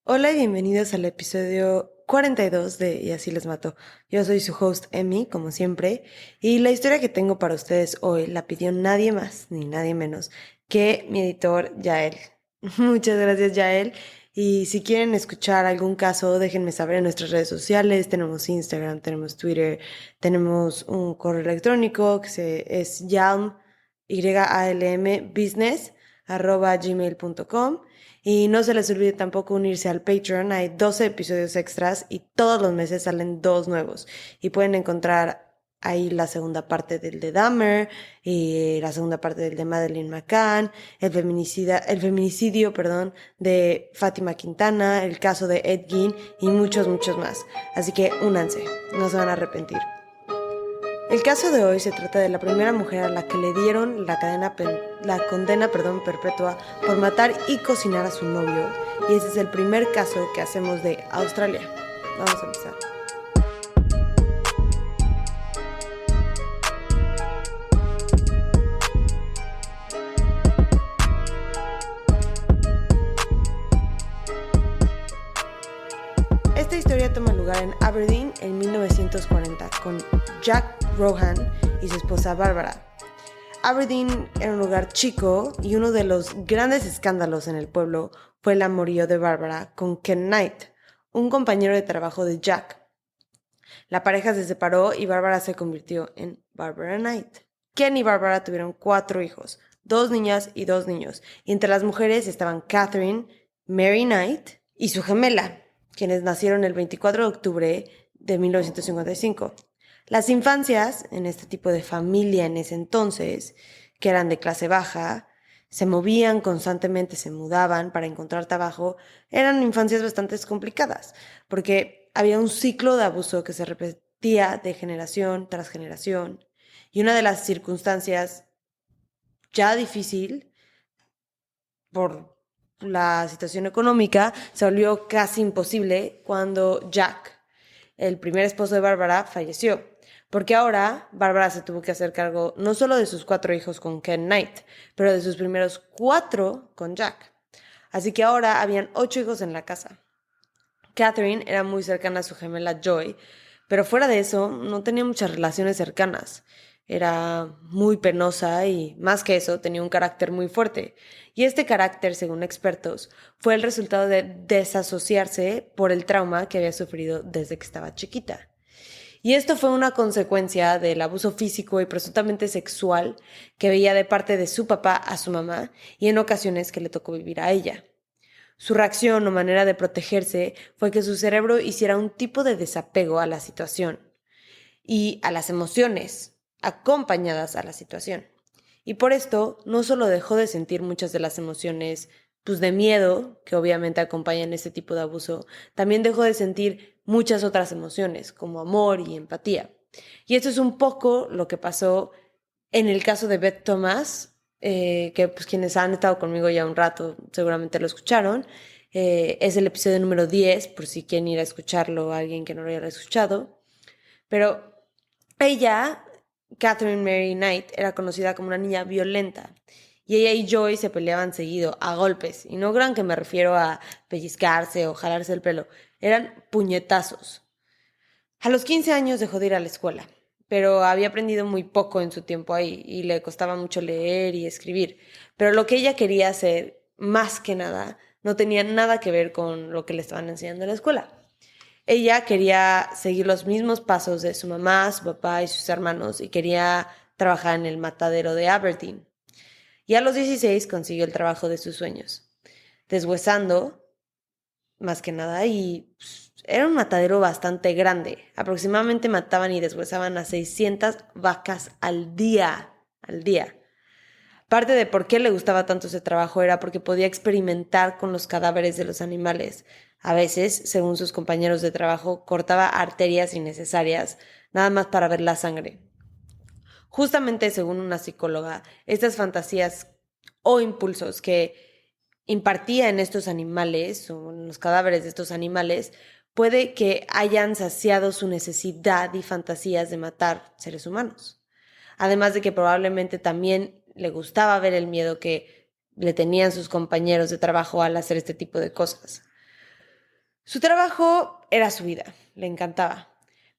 Hola y bienvenidos al episodio 42 de Y así les mato. Yo soy su host Emmy, como siempre, y la historia que tengo para ustedes hoy la pidió nadie más ni nadie menos que mi editor Yael. Muchas gracias, Yael. Y si quieren escuchar algún caso, déjenme saber en nuestras redes sociales. Tenemos Instagram, tenemos Twitter, tenemos un correo electrónico es yalm business@gmail.com. Y no se les olvide tampoco unirse al Patreon. Hay 12 episodios extras y todos los meses salen dos nuevos. Y pueden encontrar ahí la segunda parte del de Dahmer y la segunda parte del de Madeleine McCann, el feminicidio, perdón, de Fátima Quintana, el caso de Ed Gein y muchos, muchos más. Así que únanse, no se van a arrepentir. El caso de hoy se trata de la primera mujer a la que le dieron la condena perpetua por matar y cocinar a su novio. Y ese es el primer caso que hacemos de Australia. Vamos a empezar. Esta historia toma lugar en Aberdeen en 1940 con Jack Rohan y su esposa Barbara. Aberdeen era un lugar chico y uno de los grandes escándalos en el pueblo fue el amorío de Barbara con Ken Knight, un compañero de trabajo de Jack. La pareja se separó y Barbara se convirtió en Barbara Knight. Ken y Barbara tuvieron 4 hijos, 2 niñas y 2 niños, y entre las mujeres estaban Catherine, Mary Knight y su gemela, quienes nacieron el 24 de octubre de 1955. Las infancias en este tipo de familia en ese entonces, que eran de clase baja, se movían constantemente, se mudaban para encontrar trabajo, eran infancias bastante complicadas, porque había un ciclo de abuso que se repetía de generación tras generación. Y una de las circunstancias ya difícil por la situación económica se volvió casi imposible cuando Jack, el primer esposo de Bárbara, falleció. Porque ahora Bárbara se tuvo que hacer cargo no solo de sus 4 hijos con Ken Knight, pero de sus primeros 4 con Jack. Así que ahora habían 8 hijos en la casa. Catherine era muy cercana a su gemela Joy, pero fuera de eso no tenía muchas relaciones cercanas. Era muy penosa y, más que eso, tenía un carácter muy fuerte. Y este carácter, según expertos, fue el resultado de desasociarse por el trauma que había sufrido desde que estaba chiquita. Y esto fue una consecuencia del abuso físico y presuntamente sexual que veía de parte de su papá a su mamá y en ocasiones que le tocó vivir a ella. Su reacción o manera de protegerse fue que su cerebro hiciera un tipo de desapego a la situación y a las emociones acompañadas a la situación. Y por esto no solo dejó de sentir muchas de las emociones pues de miedo, que obviamente acompañan este tipo de abuso, también dejó de sentir muchas otras emociones, como amor y empatía. Y esto es un poco lo que pasó en el caso de Beth Thomas, que pues quienes han estado conmigo ya un rato seguramente lo escucharon. Es el episodio número 10, por si quieren ir a escucharlo a alguien que no lo haya escuchado. Pero ella, Catherine Mary Knight, era conocida como una niña violenta. Y ella y Joy se peleaban seguido, a golpes. Y no crean que me refiero a pellizcarse o jalarse el pelo. Eran puñetazos. A los 15 años dejó de ir a la escuela, pero había aprendido muy poco en su tiempo ahí y le costaba mucho leer y escribir. Pero lo que ella quería hacer, más que nada, no tenía nada que ver con lo que le estaban enseñando en la escuela. Ella quería seguir los mismos pasos de su mamá, su papá y sus hermanos y quería trabajar en el matadero de Aberdeen. Y a los 16 consiguió el trabajo de sus sueños, deshuesando más que nada, y pues, era un matadero bastante grande. Aproximadamente mataban y deshuesaban a 600 vacas al día, al día. Parte de por qué le gustaba tanto ese trabajo era porque podía experimentar con los cadáveres de los animales. A veces, según sus compañeros de trabajo, cortaba arterias innecesarias, nada más para ver la sangre. Justamente según una psicóloga, estas fantasías o impulsos que impartía en estos animales o en los cadáveres de estos animales, puede que hayan saciado su necesidad y fantasías de matar seres humanos. Además de que probablemente también le gustaba ver el miedo que le tenían sus compañeros de trabajo al hacer este tipo de cosas. Su trabajo era su vida, le encantaba.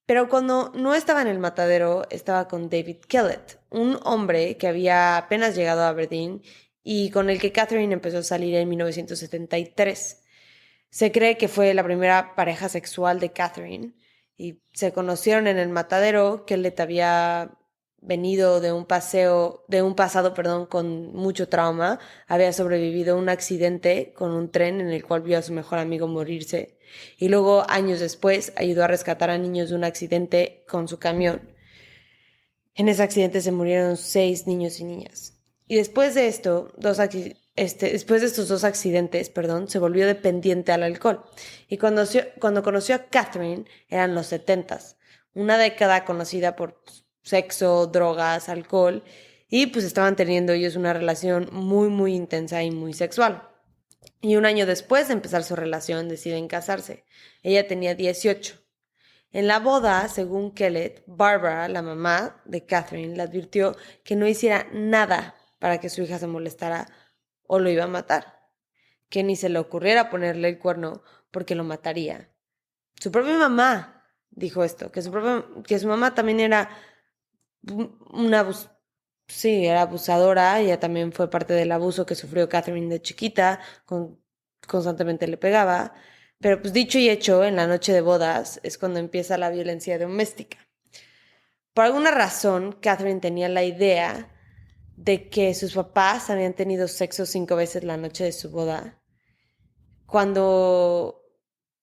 Pero cuando no estaba en el matadero, estaba con David Kellett, un hombre que había apenas llegado a Aberdeen y con el que Catherine empezó a salir en 1973. Se cree que fue la primera pareja sexual de Catherine y se conocieron en el matadero. Kellett había venido de un pasado, con mucho trauma. Había sobrevivido a un accidente con un tren en el cual vio a su mejor amigo morirse. Y luego, años después, ayudó a rescatar a niños de un accidente con su camión. En ese accidente se murieron 6 niños y niñas. Y después de esto, después de estos 2 accidentes, se volvió dependiente al alcohol. Y cuando conoció a Catherine, eran los 70s, una década conocida por sexo, drogas, alcohol, y pues estaban teniendo ellos una relación muy, muy intensa y muy sexual. Y un año después de empezar su relación, deciden casarse. Ella tenía 18. En la boda, según Kellett, Barbara, la mamá de Catherine, le advirtió que no hiciera nada para que su hija se molestara o lo iba a matar, que ni se le ocurriera ponerle el cuerno porque lo mataría. Su propia mamá dijo esto, que su mamá también era era abusadora. Ella también fue parte del abuso que sufrió Catherine de chiquita, constantemente le pegaba. Pero pues dicho y hecho, en la noche de bodas es cuando empieza la violencia doméstica. Por alguna razón, Catherine tenía la idea de que sus papás habían tenido sexo 5 veces la noche de su boda, cuando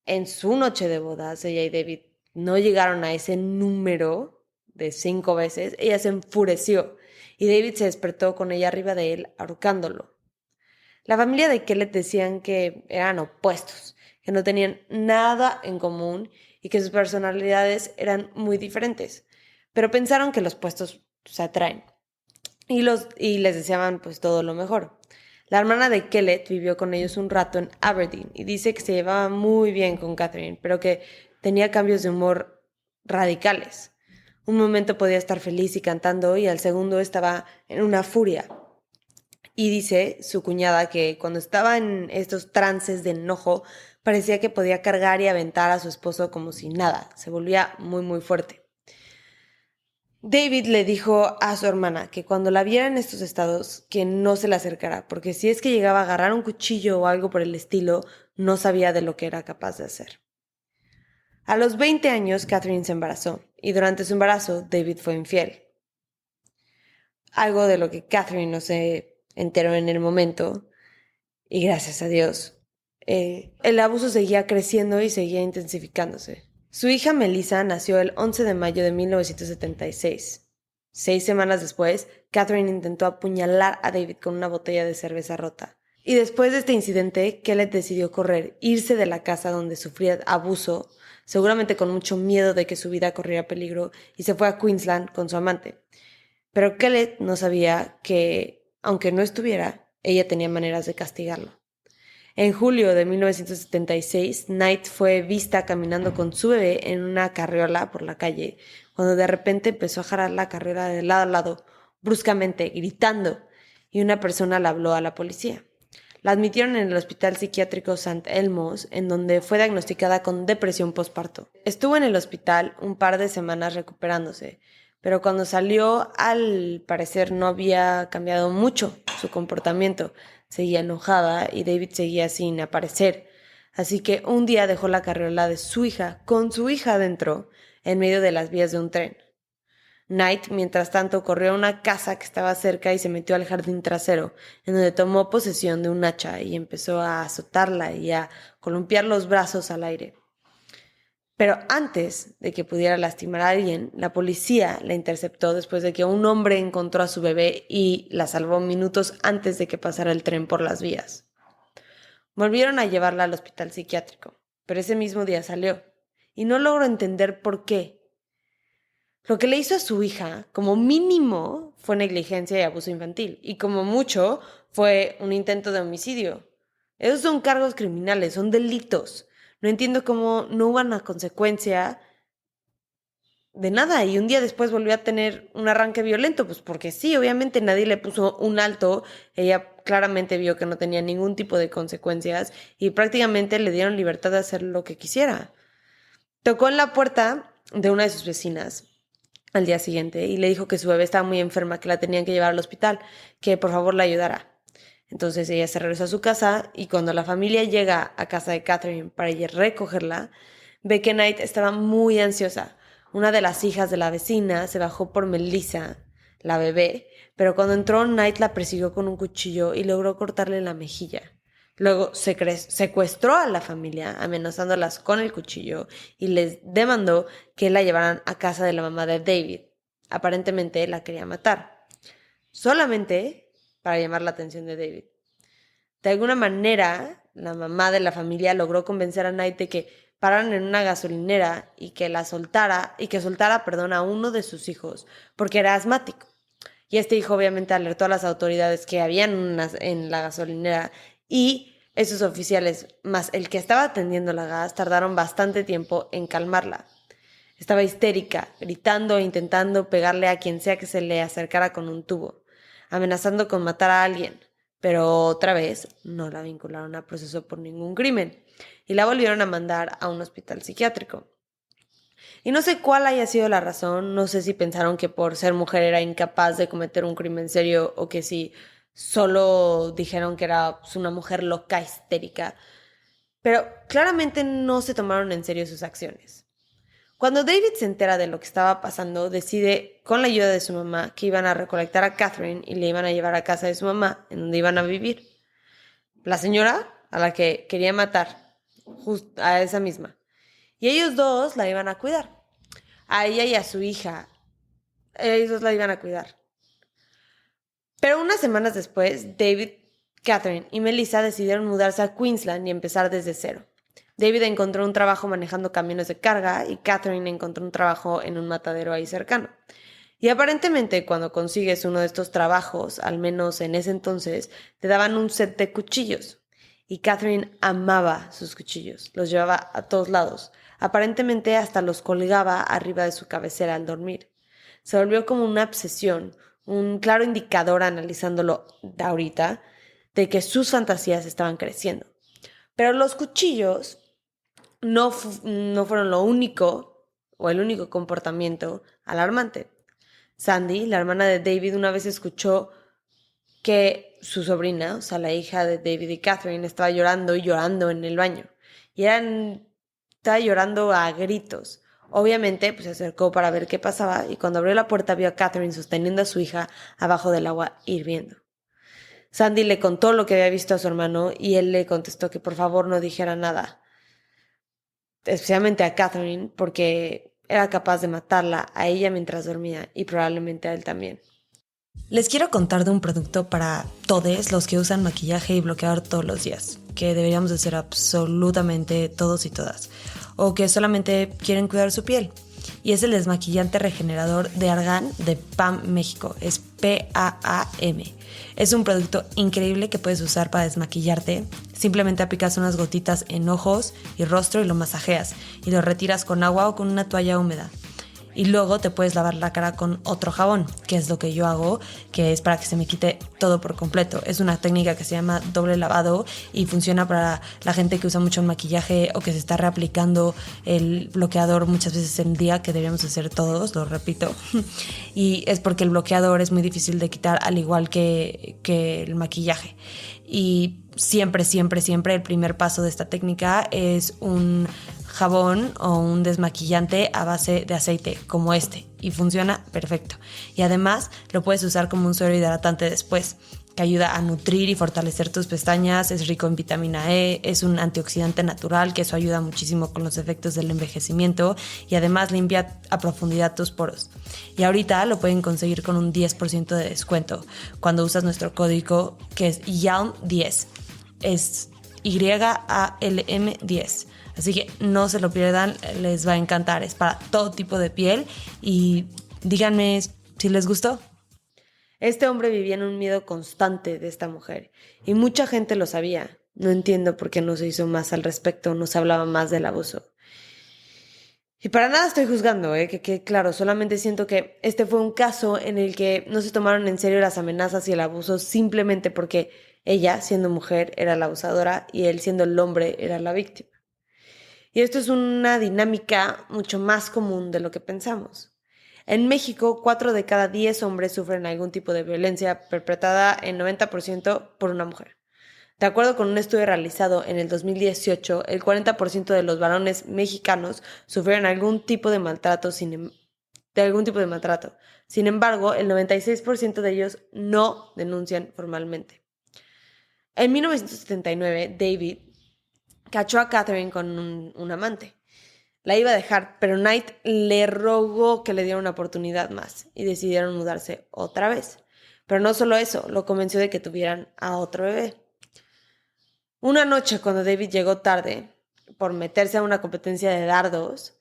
en su noche de bodas ella y David no llegaron a ese número de 5 veces. Ella se enfureció y David se despertó con ella arriba de él, ahorcándolo. La familia de Kellett decían que eran opuestos, que no tenían nada en común y que sus personalidades eran muy diferentes, pero pensaron que los puestos se atraen y les deseaban pues todo lo mejor. La hermana de Kellett vivió con ellos un rato en Aberdeen y dice que se llevaba muy bien con Catherine, pero que tenía cambios de humor radicales. Un momento podía estar feliz y cantando y al segundo estaba en una furia. Y dice su cuñada que cuando estaba en estos trances de enojo parecía que podía cargar y aventar a su esposo como si nada. Se volvía muy muy fuerte. David le dijo a su hermana que cuando la viera en estos estados que no se le acercara, porque si es que llegaba a agarrar un cuchillo o algo por el estilo, no sabía de lo que era capaz de hacer. A los 20 años, Catherine se embarazó y durante su embarazo, David fue infiel. Algo de lo que Catherine no se enteró en el momento, y gracias a Dios, el abuso seguía creciendo y seguía intensificándose. Su hija Melissa nació el 11 de mayo de 1976. 6 semanas después, Catherine intentó apuñalar a David con una botella de cerveza rota. Y después de este incidente, Kellett decidió correr, irse de la casa donde sufría abuso, seguramente con mucho miedo de que su vida corriera peligro, y se fue a Queensland con su amante. Pero Kellett no sabía que, aunque no estuviera, ella tenía maneras de castigarlo. En julio de 1976, Knight fue vista caminando con su bebé en una carriola por la calle, cuando de repente empezó a jalar la carriola de lado a lado, bruscamente, gritando, y una persona le habló a la policía. La admitieron en el Hospital Psiquiátrico St. Elmo's, en donde fue diagnosticada con depresión postparto. Estuvo en el hospital un par de semanas recuperándose, pero cuando salió, al parecer no había cambiado mucho su comportamiento. Seguía enojada y David seguía sin aparecer. Así que un día dejó la carriola de su hija, con su hija adentro, en medio de las vías de un tren. Knight, mientras tanto, corrió a una casa que estaba cerca y se metió al jardín trasero, en donde tomó posesión de un hacha y empezó a azotarla y a columpiar los brazos al aire. Pero antes de que pudiera lastimar a alguien, la policía la interceptó después de que un hombre encontró a su bebé y la salvó minutos antes de que pasara el tren por las vías. Volvieron a llevarla al hospital psiquiátrico, pero ese mismo día salió, y no logró entender por qué. Lo que le hizo a su hija, como mínimo, fue negligencia y abuso infantil, y como mucho, fue un intento de homicidio. Esos son cargos criminales, son delitos. No entiendo cómo no hubo una consecuencia de nada y un día después volvió a tener un arranque violento, pues porque sí, obviamente nadie le puso un alto, ella claramente vio que no tenía ningún tipo de consecuencias y prácticamente le dieron libertad de hacer lo que quisiera. Tocó en la puerta de una de sus vecinas al día siguiente y le dijo que su bebé estaba muy enferma, que la tenían que llevar al hospital, que por favor la ayudara. Entonces ella se regresó a su casa y cuando la familia llega a casa de Catherine para ir a recogerla, ve que Knight estaba muy ansiosa. Una de las hijas de la vecina se bajó por Melissa, la bebé, pero cuando entró Knight la persiguió con un cuchillo y logró cortarle la mejilla. Luego secuestró a la familia, amenazándolas con el cuchillo, y les demandó que la llevaran a casa de la mamá de David. Aparentemente la quería matar, solamente para llamar la atención de David. De alguna manera, la mamá de la familia logró convencer a Knight de que pararan en una gasolinera y que soltara, a uno de sus hijos, porque era asmático. Y este hijo obviamente alertó a las autoridades que habían en la gasolinera y esos oficiales, más el que estaba atendiendo la gas, tardaron bastante tiempo en calmarla. Estaba histérica, gritando e intentando pegarle a quien sea que se le acercara con un tubo, amenazando con matar a alguien, pero otra vez no la vincularon a proceso por ningún crimen y la volvieron a mandar a un hospital psiquiátrico. Y no sé cuál haya sido la razón, no sé si pensaron que por ser mujer era incapaz de cometer un crimen serio o que si solo dijeron que era una mujer loca, histérica, pero claramente no se tomaron en serio sus acciones. Cuando David se entera de lo que estaba pasando, decide, con la ayuda de su mamá, que iban a recolectar a Catherine y le iban a llevar a casa de su mamá, en donde iban a vivir. La señora a la que quería matar, a esa misma. Y ellos dos la iban a cuidar. A ella y a su hija. Ellos dos la iban a cuidar. Pero unas semanas después, David, Catherine y Melissa decidieron mudarse a Queensland y empezar desde cero. David encontró un trabajo manejando camiones de carga y Catherine encontró un trabajo en un matadero ahí cercano. Y aparentemente cuando consigues uno de estos trabajos, al menos en ese entonces, te daban un set de cuchillos. Y Catherine amaba sus cuchillos, los llevaba a todos lados. Aparentemente hasta los colgaba arriba de su cabecera al dormir. Se volvió como una obsesión, un claro indicador analizándolo de ahorita, de que sus fantasías estaban creciendo. Pero los cuchillos no fueron lo único, o el único comportamiento alarmante. Sandy, la hermana de David, una vez escuchó que su sobrina, o sea, la hija de David y Catherine, estaba llorando y llorando en el baño. Y estaba llorando a gritos. Obviamente, pues se acercó para ver qué pasaba y cuando abrió la puerta vio a Catherine sosteniendo a su hija abajo del agua hirviendo. Sandy le contó lo que había visto a su hermano y él le contestó que por favor no dijera nada, especialmente a Catherine, porque era capaz de matarla a ella mientras dormía y probablemente a él también. Les quiero contar de un producto para todos los que usan maquillaje y bloqueador todos los días, que deberíamos de hacer absolutamente todos y todas, o que solamente quieren cuidar su piel. Y es el desmaquillante regenerador de Argan de PAM México, es PAAM. Es un producto increíble que puedes usar para desmaquillarte. Simplemente aplicas unas gotitas en ojos y rostro y lo masajeas y lo retiras con agua o con una toalla húmeda. Y luego te puedes lavar la cara con otro jabón, que es lo que yo hago, que es para que se me quite todo por completo. Es una técnica que se llama doble lavado y funciona para la gente que usa mucho el maquillaje o que se está reaplicando el bloqueador muchas veces en el día, que deberíamos hacer todos, lo repito. Y es porque el bloqueador es muy difícil de quitar, al igual que el maquillaje. Y siempre el primer paso de esta técnica es un jabón o un desmaquillante a base de aceite como este y funciona perfecto. Y además lo puedes usar como un suero hidratante después, que ayuda a nutrir y fortalecer tus pestañas, es rico en vitamina E, es un antioxidante natural, que eso ayuda muchísimo con los efectos del envejecimiento y además limpia a profundidad tus poros. Y ahorita lo pueden conseguir con un 10% de descuento cuando usas nuestro código, que es YALM10, es YALM 10. Así que no se lo pierdan, les va a encantar. Es para todo tipo de piel y díganme si les gustó. Este hombre vivía en un miedo constante de esta mujer y mucha gente lo sabía. No entiendo por qué no se hizo más al respecto, no se hablaba más del abuso. Y para nada estoy juzgando, que claro, solamente siento que este fue un caso en el que no se tomaron en serio las amenazas y el abuso simplemente porque Ella, siendo mujer, era la abusadora y él, siendo el hombre, era la víctima. Y esto es una dinámica mucho más común de lo que pensamos. En México, 4 de cada 10 hombres sufren algún tipo de violencia perpetrada en 90% por una mujer. De acuerdo con un estudio realizado en el 2018, el 40% de los varones mexicanos sufrieron algún tipo de maltrato. Sin embargo, el 96% de ellos no denuncian formalmente. En 1979, David cachó a Catherine con un amante. La iba a dejar, pero Knight le rogó que le diera una oportunidad más y decidieron mudarse otra vez. Pero no solo eso, lo convenció de que tuvieran a otro bebé. Una noche, cuando David llegó tarde por meterse a una competencia de dardos,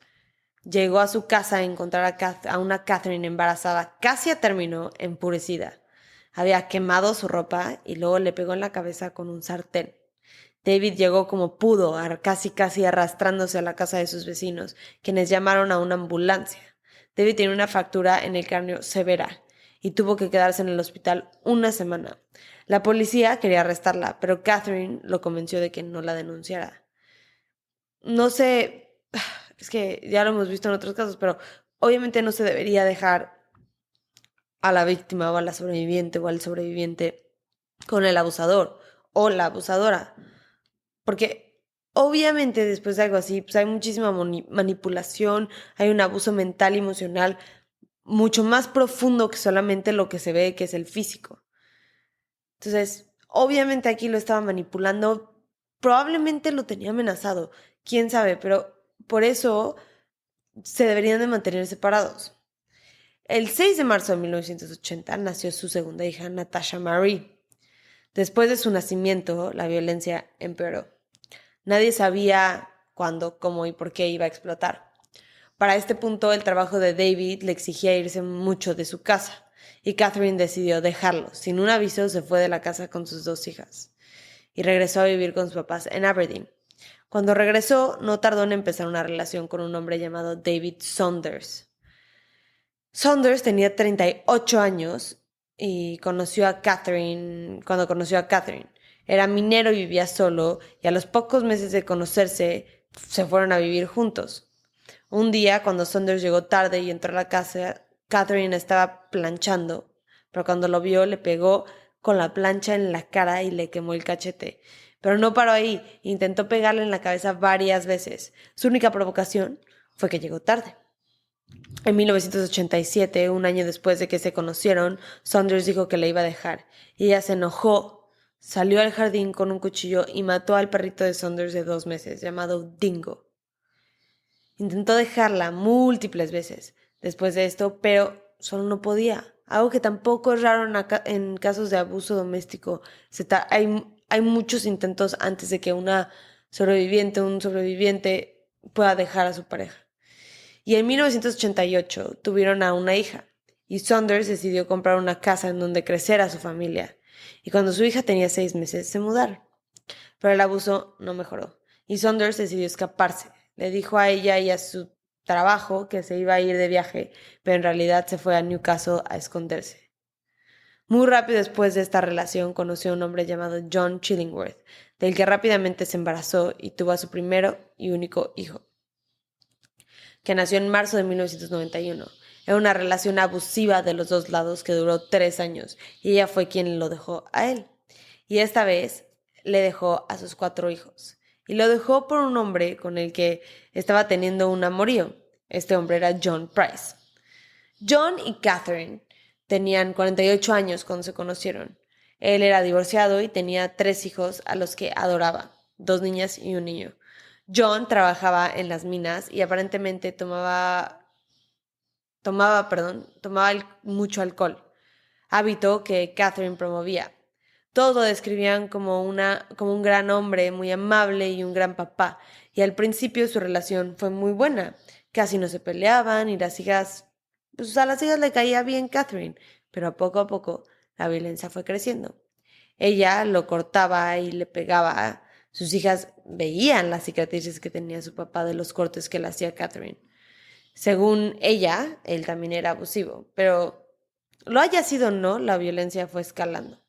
llegó a su casa a encontrar a una Catherine embarazada, casi a término, enfurecida. Había quemado su ropa y luego le pegó en la cabeza con un sartén. David llegó como pudo, casi arrastrándose a la casa de sus vecinos, quienes llamaron a una ambulancia. David tenía una fractura en el cráneo severa y tuvo que quedarse en el hospital una semana. La policía quería arrestarla, pero Catherine lo convenció de que no la denunciara. No sé, es que ya lo hemos visto en otros casos, pero obviamente no se debería dejar a la víctima o a la sobreviviente o al sobreviviente con el abusador o la abusadora. Porque obviamente después de algo así, pues hay muchísima manipulación, hay un abuso mental y emocional mucho más profundo que solamente lo que se ve, que es el físico. Entonces, obviamente aquí lo estaba manipulando, probablemente lo tenía amenazado, quién sabe, pero por eso se deberían de mantener separados. El 6 de marzo de 1980 nació su segunda hija, Natasha Marie. Después de su nacimiento, la violencia empeoró. Nadie sabía cuándo, cómo y por qué iba a explotar. Para este punto, el trabajo de David le exigía irse mucho de su casa, y Catherine decidió dejarlo. Sin un aviso, se fue de la casa con sus 2 hijas y regresó a vivir con sus papás en Aberdeen. Cuando regresó, no tardó en empezar una relación con un hombre llamado David Saunders. Saunders tenía 38 años y cuando conoció a Catherine. Era minero y vivía solo, y a los pocos meses de conocerse, se fueron a vivir juntos. Un día, cuando Saunders llegó tarde y entró a la casa, Catherine estaba planchando, pero cuando lo vio le pegó con la plancha en la cara y le quemó el cachete. Pero no paró ahí, intentó pegarle en la cabeza varias veces. Su única provocación fue que llegó tarde. En 1987, un año después de que se conocieron, Saunders dijo que la iba a dejar, y ella se enojó, salió al jardín con un cuchillo y mató al perrito de Saunders de 2 meses, llamado Dingo. Intentó dejarla múltiples veces después de esto, pero solo no podía. Algo que tampoco es raro en casos de abuso doméstico. Hay muchos intentos antes de que un sobreviviente pueda dejar a su pareja. Y en 1988 tuvieron a una hija, y Saunders decidió comprar una casa en donde crecer a su familia. Y cuando su hija tenía 6 meses, se mudaron. Pero el abuso no mejoró, y Saunders decidió escaparse. Le dijo a ella y a su trabajo que se iba a ir de viaje, pero en realidad se fue a Newcastle a esconderse. Muy rápido después de esta relación conoció a un hombre llamado John Chillingworth, del que rápidamente se embarazó y tuvo a su primero y único hijo, que nació en marzo de 1991. Era una relación abusiva de los 2 lados que duró 3 años, y ella fue quien lo dejó a él. Y esta vez le dejó a sus 4 hijos. Y lo dejó por un hombre con el que estaba teniendo un amorío. Este hombre era John Price. John y Catherine tenían 48 años cuando se conocieron. Él era divorciado y tenía 3 hijos a los que adoraba, 2 niñas y un niño. John trabajaba en las minas y aparentemente tomaba mucho alcohol, hábito que Catherine promovía. Todos lo describían como un gran hombre, muy amable y un gran papá, y al principio su relación fue muy buena. Casi no se peleaban y a las hijas le caía bien Catherine, pero a poco la violencia fue creciendo. Ella lo cortaba y le pegaba. Sus hijas veían las cicatrices que tenía su papá de los cortes que le hacía Catherine. Según ella, él también era abusivo, pero lo haya sido o no, la violencia fue escalando.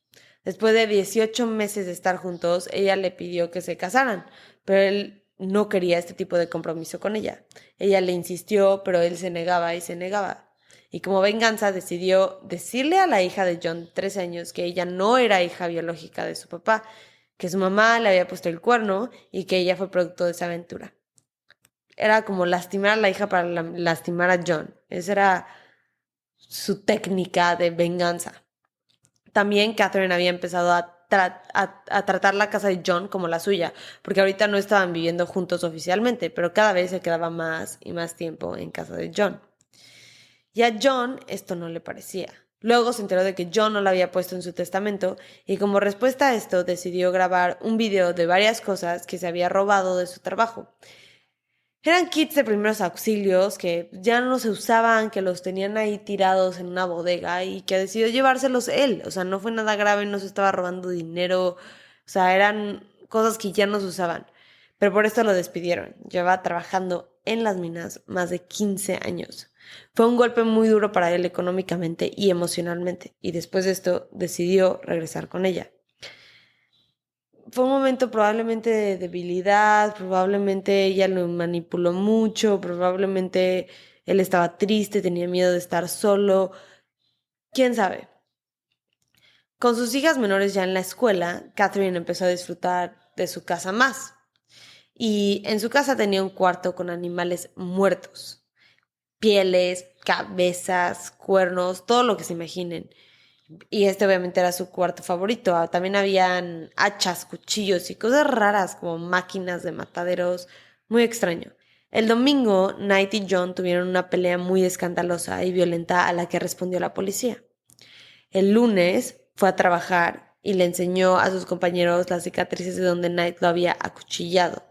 Después de 18 meses de estar juntos, ella le pidió que se casaran, pero él no quería este tipo de compromiso con ella. Ella le insistió, pero él se negaba y se negaba. Y como venganza decidió decirle a la hija de John, 13 años, que ella no era hija biológica de su papá, que su mamá le había puesto el cuerno y que ella fue producto de esa aventura. Era como lastimar a la hija para lastimar a John. Esa era su técnica de venganza. También Catherine había empezado a tratar la casa de John como la suya, porque ahorita no estaban viviendo juntos oficialmente, pero cada vez se quedaba más y más tiempo en casa de John. Y a John esto no le parecía. Luego se enteró de que John no la había puesto en su testamento y como respuesta a esto decidió grabar un video de varias cosas que se había robado de su trabajo. Eran kits de primeros auxilios que ya no se usaban, que los tenían ahí tirados en una bodega y que decidió llevárselos él. O sea, no fue nada grave, no se estaba robando dinero. O sea, eran cosas que ya no se usaban. Pero por esto lo despidieron. Llevaba trabajando en las minas más de 15 años. Fue un golpe muy duro para él económicamente y emocionalmente. Y después de esto decidió regresar con ella. Fue un momento probablemente de debilidad, probablemente ella lo manipuló mucho, probablemente él estaba triste, tenía miedo de estar solo, quién sabe. Con sus hijas menores ya en la escuela, Catherine empezó a disfrutar de su casa más. Y en su casa tenía un cuarto con animales muertos, pieles, cabezas, cuernos, todo lo que se imaginen. Y este obviamente era su cuarto favorito. También habían hachas, cuchillos y cosas raras como máquinas de mataderos. Muy extraño. El domingo, Knight y John tuvieron una pelea muy escandalosa y violenta a la que respondió la policía. El lunes fue a trabajar y le enseñó a sus compañeros las cicatrices de donde Knight lo había acuchillado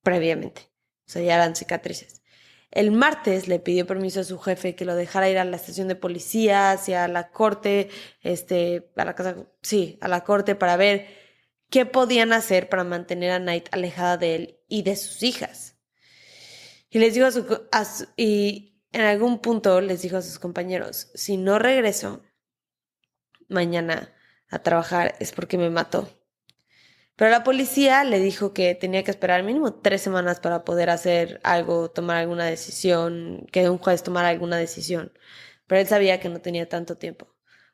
previamente. O sea, ya eran cicatrices. El martes le pidió permiso a su jefe que lo dejara ir a la estación de policía, hacia la corte, a la casa, sí, a la corte para ver qué podían hacer para mantener a Knight alejada de él y de sus hijas. Y les dijo y en algún punto les dijo a sus compañeros, si no regreso mañana a trabajar es porque me mató. Pero la policía le dijo que tenía que esperar mínimo 3 semanas para poder hacer algo, tomar alguna decisión, que un juez tomara alguna decisión. Pero él sabía que no tenía tanto tiempo.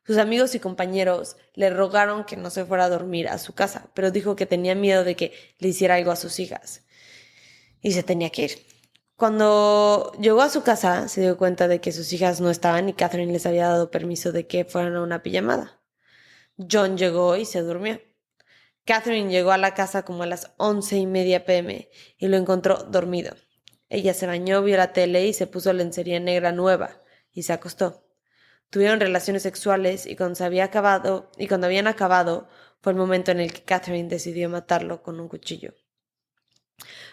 Sus amigos y compañeros le rogaron que no se fuera a dormir a su casa, pero dijo que tenía miedo de que le hiciera algo a sus hijas. Y se tenía que ir. Cuando llegó a su casa, se dio cuenta de que sus hijas no estaban y Catherine les había dado permiso de que fueran a una pijamada. John llegó y se durmió. Catherine llegó a la casa como a las 11:30 p.m. y lo encontró dormido. Ella se bañó, vio la tele y se puso lencería negra nueva y se acostó. Tuvieron relaciones sexuales y cuando habían acabado, fue el momento en el que Catherine decidió matarlo con un cuchillo.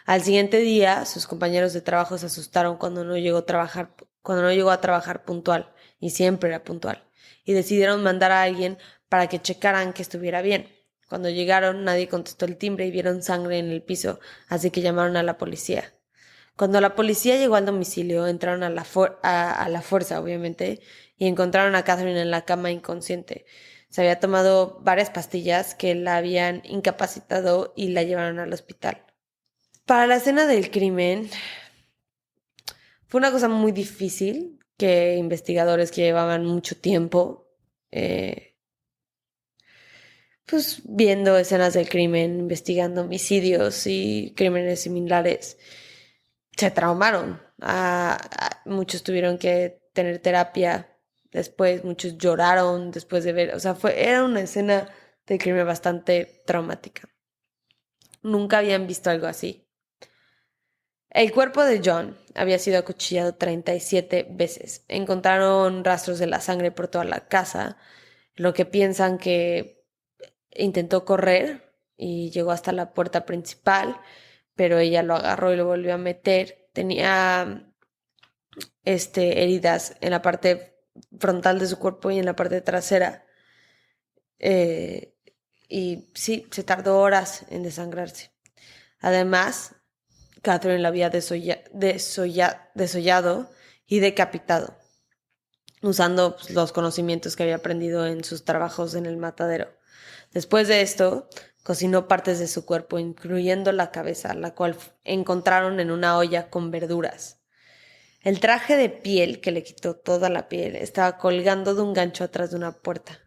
Al siguiente día, sus compañeros de trabajo se asustaron cuando no llegó a trabajar puntual, y siempre era puntual, y decidieron mandar a alguien para que checaran que estuviera bien. Cuando llegaron, nadie contestó el timbre y vieron sangre en el piso, así que llamaron a la policía. Cuando la policía llegó al domicilio, entraron a la fuerza, obviamente, y encontraron a Catherine en la cama inconsciente. Se había tomado varias pastillas que la habían incapacitado y la llevaron al hospital. Para la escena del crimen, fue una cosa muy difícil que investigadores que llevaban mucho tiempo pues viendo escenas del crimen, investigando homicidios y crímenes similares, se traumaron. Muchos tuvieron que tener terapia después, muchos lloraron después de ver, o sea, era una escena de crimen bastante traumática. Nunca habían visto algo así. El cuerpo de John había sido acuchillado 37 veces. Encontraron rastros de la sangre por toda la casa, lo que piensan que intentó correr y llegó hasta la puerta principal, pero ella lo agarró y lo volvió a meter. Tenía heridas en la parte frontal de su cuerpo y en la parte trasera. Y sí, se tardó horas en desangrarse. Además, Catherine la había desollado y decapitado. usando pues, los conocimientos que había aprendido en sus trabajos en el matadero. Después de esto, cocinó partes de su cuerpo, incluyendo la cabeza, la cual encontraron en una olla con verduras. El traje de piel, que le quitó toda la piel, estaba colgando de un gancho atrás de una puerta.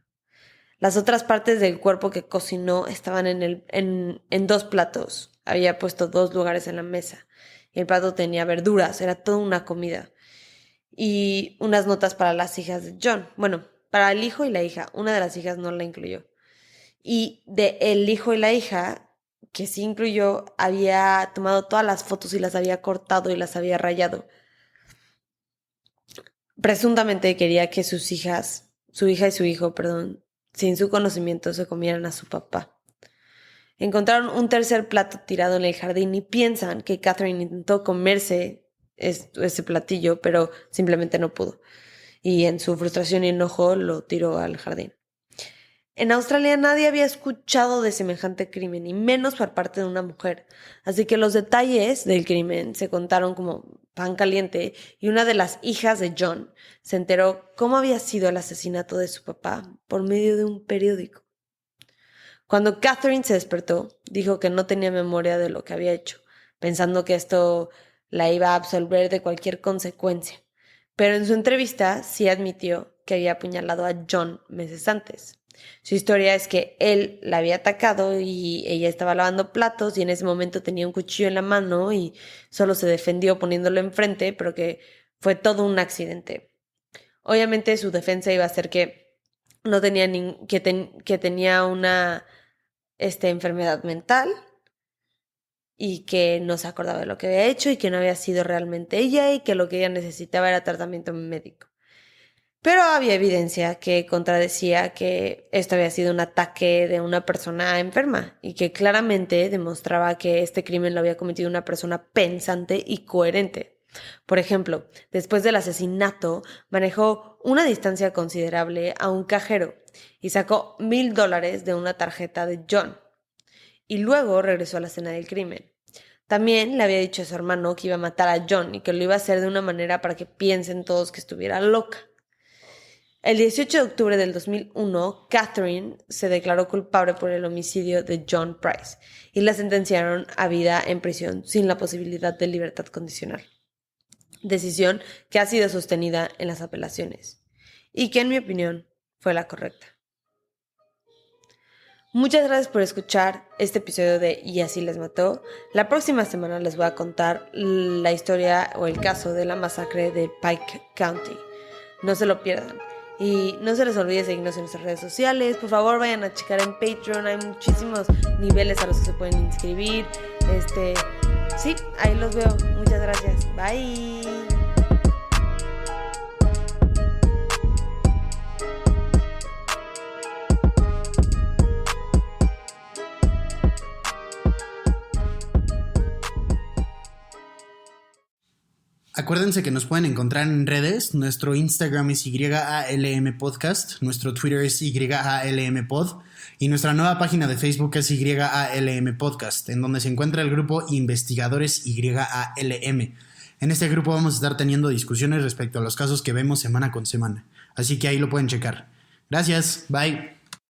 Las otras partes del cuerpo que cocinó estaban en dos platos. Había puesto 2 lugares en la mesa. El plato tenía verduras, era toda una comida. Y unas notas para las hijas de John. Bueno, para el hijo y la hija. Una de las hijas no la incluyó. Y de el hijo y la hija, que sí incluyó, había tomado todas las fotos y las había cortado y las había rayado. Presuntamente quería que sus hijas, su hija y su hijo, perdón, sin su conocimiento se comieran a su papá. Encontraron un tercer plato tirado en el jardín y piensan que Catherine intentó comerse ese platillo, pero simplemente no pudo. Y en su frustración y enojo lo tiró al jardín. En Australia nadie había escuchado de semejante crimen, y menos por parte de una mujer. Así que los detalles del crimen se contaron como pan caliente, y una de las hijas de John se enteró cómo había sido el asesinato de su papá por medio de un periódico. Cuando Catherine se despertó, dijo que no tenía memoria de lo que había hecho, pensando que esto la iba a absolver de cualquier consecuencia. Pero en su entrevista sí admitió que había apuñalado a John meses antes. Su historia es que él la había atacado y ella estaba lavando platos y en ese momento tenía un cuchillo en la mano y solo se defendió poniéndolo enfrente, pero que fue todo un accidente. Obviamente su defensa iba a ser que no tenía que tenía una enfermedad mental y que no se acordaba de lo que había hecho y que no había sido realmente ella y que lo que ella necesitaba era tratamiento médico. Pero había evidencia que contradecía que esto había sido un ataque de una persona enferma y que claramente demostraba que este crimen lo había cometido una persona pensante y coherente. Por ejemplo, después del asesinato, manejó una distancia considerable a un cajero y sacó $1,000 de una tarjeta de John. Y luego regresó a la escena del crimen. También le había dicho a su hermano que iba a matar a John y que lo iba a hacer de una manera para que piensen todos que estuviera loca. El 18 de octubre del 2001, Catherine se declaró culpable por el homicidio de John Price y la sentenciaron a vida en prisión sin la posibilidad de libertad condicional. Decisión que ha sido sostenida en las apelaciones y que, en mi opinión, fue la correcta. Muchas gracias por escuchar este episodio de Y así les mató. La próxima semana les voy a contar la historia o el caso de la masacre de Pike County. No se lo pierdan. Y no se les olvide seguirnos en nuestras redes sociales. Por favor, vayan a checar en Patreon. Hay muchísimos niveles a los que se pueden inscribir. Sí, ahí los veo. Muchas gracias. Bye. Acuérdense que nos pueden encontrar en redes. Nuestro Instagram es YALM Podcast, nuestro Twitter es YALM Pod y nuestra nueva página de Facebook es YALM Podcast, en donde se encuentra el grupo Investigadores YALM. En este grupo vamos a estar teniendo discusiones respecto a los casos que vemos semana con semana, así que ahí lo pueden checar. Gracias, bye.